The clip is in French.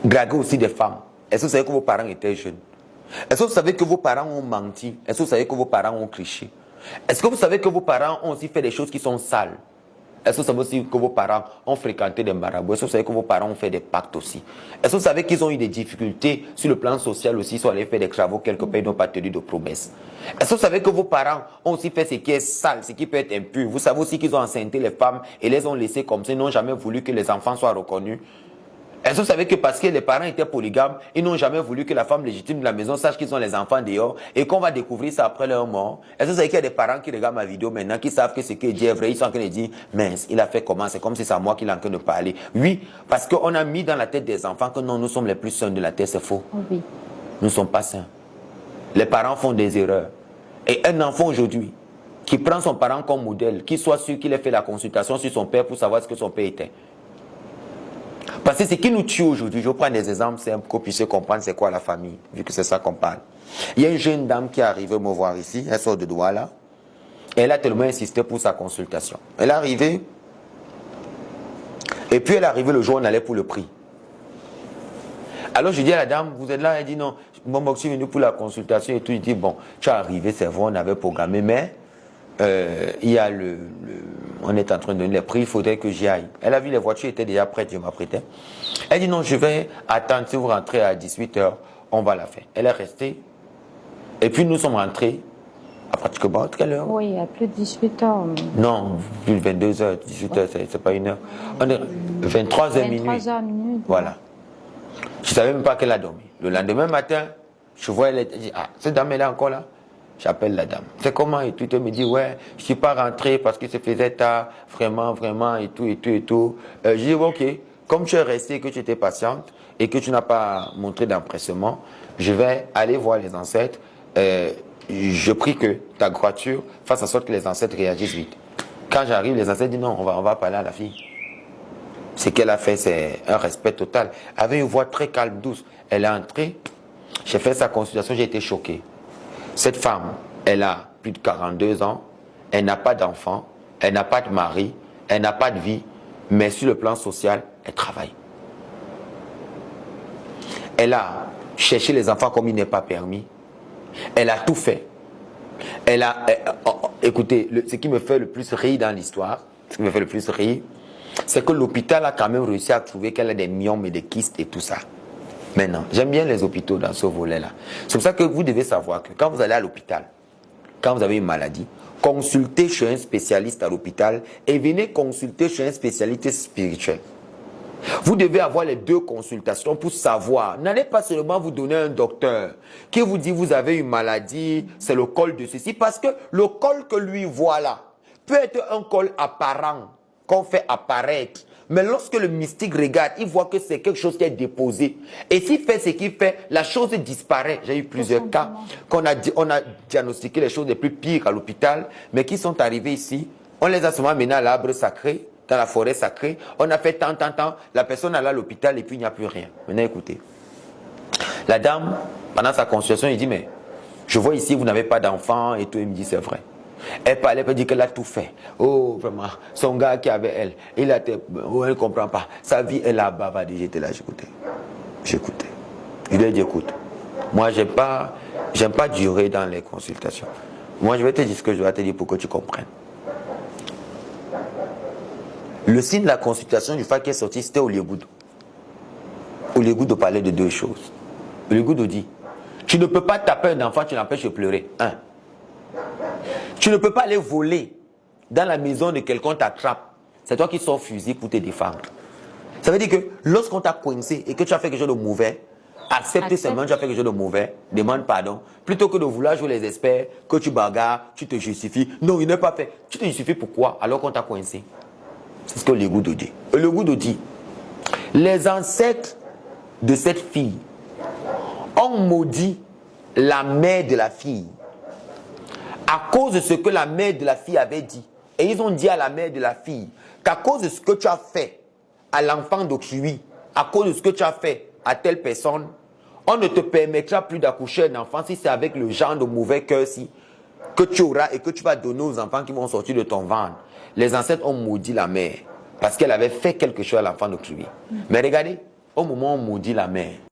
dragué aussi des femmes. Est-ce que vous savez que vos parents étaient jeunes? Est-ce que vous savez que vos parents ont menti? Est-ce que vous savez que vos parents ont triché? Est-ce que vous savez que vos parents ont aussi fait des choses qui sont sales? Est-ce que vous savez aussi que vos parents ont fréquenté des marabouts? Est-ce que vous savez que vos parents ont fait des pactes aussi? Est-ce que vous savez qu'ils ont eu des difficultés sur le plan social aussi, ils sont allés faire des travaux quelque part, ils n'ont pas tenu de promesses? Est-ce que vous savez que vos parents ont aussi fait ce qui est sale, ce qui peut être impur? Vous savez aussi qu'ils ont enceinté les femmes et les ont laissées comme ça, ils n'ont jamais voulu que les enfants soient reconnus? Est-ce que vous savez que parce que les parents étaient polygames, ils n'ont jamais voulu que la femme légitime de la maison sache qu'ils ont les enfants dehors et qu'on va découvrir ça après leur mort? Est-ce que vous savez qu'il y a des parents qui regardent ma vidéo maintenant, qui savent que ce que dit est vrai, ils sont en train de dire, mince, il a fait comment? C'est comme si c'est à moi qu'il est en train de parler. Oui, parce qu'on a mis dans la tête des enfants que non, nous sommes les plus saints de la terre, c'est faux. Oui. Nous ne sommes pas saints. Les parents font des erreurs. Et un enfant aujourd'hui, qui prend son parent comme modèle, qui soit sûr qu'il ait fait la consultation sur son père pour savoir ce que son père était. Parce que ce qui nous tue aujourd'hui, je vais prendre des exemples simples pour que vous puissiez comprendre c'est quoi la famille, vu que c'est ça qu'on parle. Il y a une jeune dame qui est arrivée me voir ici, elle sort de Douala, et elle a tellement insisté pour sa consultation. Elle est arrivée, et puis elle est arrivée le jour où on allait pour le prix. Alors je dis à la dame, vous êtes là? Elle dit non, bon, je suis venu pour la consultation et tout. Il dit bon, tu es arrivé, c'est vrai, on avait programmé, mais il y a on est en train de donner les prix, il faudrait que j'y aille. Elle a vu les voitures étaient déjà prêtes, je m'apprêtais. Elle dit non, je vais attendre, si vous rentrez à 18h, on va la faire. Elle est restée. Et puis nous sommes rentrés à pratiquement quelle heure? Oui, à plus de 18h. Non, plus de 22h, 18h, c'est pas une heure. On est 23h minuit. 23h minuit. Voilà. Je ne savais même pas qu'elle a dormi. Le lendemain matin, je vois elle dit, ah, cette dame elle est encore là. J'appelle la dame. C'est comment? Et tout, elle me dit, ouais, je ne suis pas rentré parce que ça faisait tard, vraiment, et tout, et tout, et tout. Je dis, ok, comme tu es resté, que tu étais patiente et que tu n'as pas montré d'empressement, je vais aller voir les ancêtres. Je prie que ta droiture fasse en sorte que les ancêtres réagissent vite. Quand j'arrive, les ancêtres disent, non, on va parler à la fille. Ce qu'elle a fait, c'est un respect total. Elle avait une voix très calme, douce. Elle est entrée, j'ai fait sa consultation, j'ai été choqué. Cette femme, elle a plus de 42 ans, elle n'a pas d'enfant, elle n'a pas de mari, elle n'a pas de vie, mais sur le plan social, elle travaille. Elle a cherché les enfants comme il n'est pas permis. Elle a tout fait. Écoutez, ce qui me fait le plus rire dans l'histoire, c'est que l'hôpital a quand même réussi à trouver qu'elle a des myomes et des kystes et tout ça. Maintenant, j'aime bien les hôpitaux dans ce volet-là. C'est pour ça que vous devez savoir que quand vous allez à l'hôpital, quand vous avez une maladie, consultez chez un spécialiste à l'hôpital et venez consulter chez un spécialiste spirituel. Vous devez avoir les deux consultations pour savoir. N'allez pas seulement vous donner un docteur qui vous dit vous avez une maladie, c'est le col de ceci, parce que le col que lui voit là peut être un col apparent qu'on fait apparaître. Mais lorsque le mystique regarde, il voit que c'est quelque chose qui est déposé. Et s'il fait ce qu'il fait, la chose disparaît. J'ai eu plusieurs cas on a diagnostiqué les choses les plus pires à l'hôpital, mais qui sont arrivés ici. On les a souvent menés à l'arbre sacré, dans la forêt sacrée. On a fait tant. La personne allait à l'hôpital et puis il n'y a plus rien. Maintenant, écoutez. La dame, pendant sa consultation, il dit, mais je vois ici, vous n'avez pas d'enfant et tout. Il me dit, c'est vrai. Elle parlait, elle dit qu'elle a tout fait. Oh, vraiment, son gars qui avait elle, elle ne comprend pas. Sa vie, elle a bavardé. J'étais là, j'écoutais. Je lui ai dit, écoute, moi, j'aime pas durer dans les consultations. Moi, je vais te dire ce que je dois te dire pour que tu comprennes. Le signe de la consultation du fait qui est sorti, c'était Oliegoudou. Oliegoudou parlait de deux choses. Oliegoudou dit, tu ne peux pas taper un enfant, tu l'empêches de pleurer. Tu ne peux pas aller voler dans la maison de quelqu'un t'attrape. C'est toi qui sors fusil pour te défendre. Ça veut dire que lorsqu'on t'a coincé et que tu as fait quelque chose de mauvais, accepte seulement que tu as fait quelque chose de mauvais, demande pardon. Plutôt que de vouloir jouer les experts, que tu bagarres, tu te justifies. Non, il n'est pas fait. Tu te justifies pourquoi alors qu'on t'a coincé? C'est ce que le Goudo dit. Le Goudo dit, les ancêtres de cette fille ont maudit la mère de la fille à cause de ce que la mère de la fille avait dit. Et ils ont dit à la mère de la fille qu'à cause de ce que tu as fait à l'enfant d'autrui, à cause de ce que tu as fait à telle personne, on ne te permettra plus d'accoucher un enfant si c'est avec le genre de mauvais cœur-ci que tu auras et que tu vas donner aux enfants qui vont sortir de ton ventre. Les ancêtres ont maudit la mère parce qu'elle avait fait quelque chose à l'enfant d'autrui. Mais regardez, au moment où on maudit la mère,